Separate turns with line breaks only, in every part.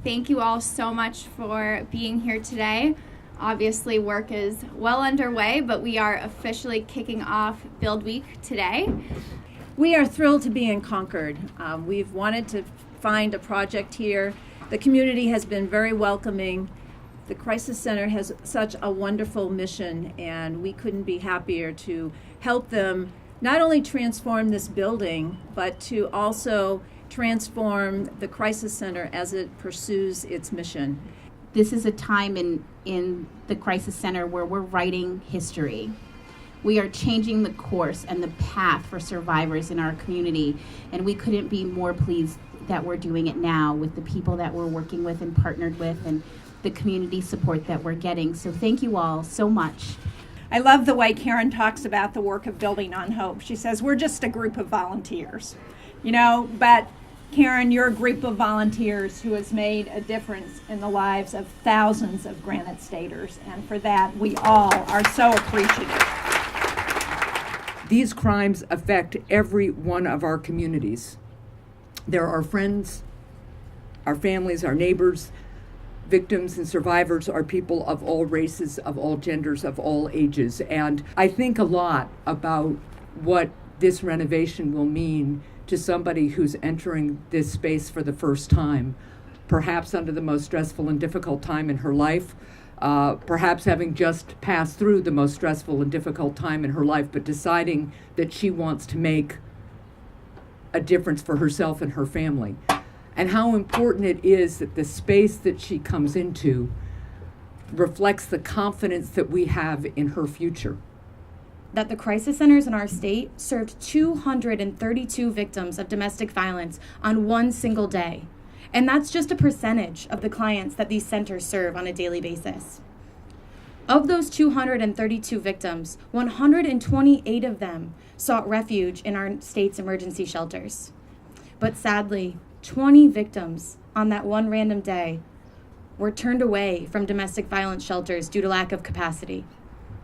Thank you all so much for being here today. Obviously, work is well underway, but we are officially kicking off Build Week today.
We are thrilled to be in Concord. We've wanted to find a project here. The community has been very welcoming. The Crisis Center has such a wonderful mission, and we couldn't be happier to help them not only transform this building, but to also transform the Crisis Center as it pursues its mission.
This is a time in the Crisis Center where we're writing history. We are changing the course and the path for survivors in our community, and we couldn't be more pleased that we're doing it now with the people that we're working with and partnered with and the community support that we're getting. So thank you all so much.
I love the way Karen talks about the work of Building on Hope. She says, we're just a group of volunteers, but Karen, you're a group of volunteers who has made a difference in the lives of thousands of Granite Staters, and for that, we all are so appreciative.
These crimes affect every one of our communities. They're our friends, our families, our neighbors. Victims and survivors are people of all races, of all genders, of all ages. And I think a lot about what this renovation will mean to somebody who's entering this space for the first time, perhaps under the most stressful and difficult time in her life, perhaps having just passed through the most stressful and difficult time in her life, but deciding that she wants to make a difference for herself and her family. And how important it is that the space that she comes into reflects the confidence that we have in her future.
That the crisis centers in our state served 232 victims of domestic violence on one single day. And that's just a percentage of the clients that these centers serve on a daily basis. Of those 232 victims, 128 of them sought refuge in our state's emergency shelters. But sadly, 20 victims on that one random day were turned away from domestic violence shelters due to lack of capacity.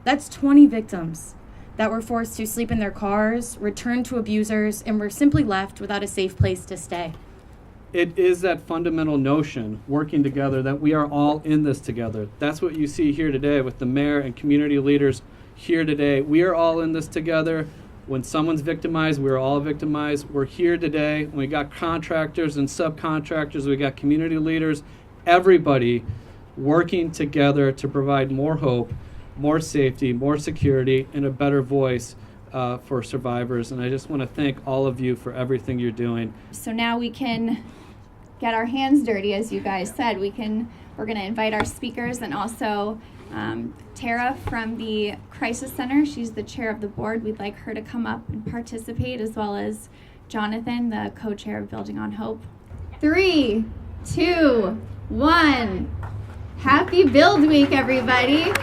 That's 20 victims that were forced to sleep in their cars, return to abusers, and were simply left without a safe place to stay.
It is that fundamental notion, working together, that we are all in this together. That's what you see here today with the mayor and community leaders here today. We are all in this together. When someone's victimized, we're all victimized. We're here today. We got contractors and subcontractors. We got community leaders, everybody working together to provide more hope, more safety, more security, and a better voice for survivors. And I just want to thank all of you for everything you're doing.
So now we can get our hands dirty, as you guys said. We're going to invite our speakers, and also Tara from the Crisis Center. She's the chair of the board. We'd like her to come up and participate, as well as Jonathan, the co-chair of Building on Hope. 3, 2, 1. Happy Build Week, everybody.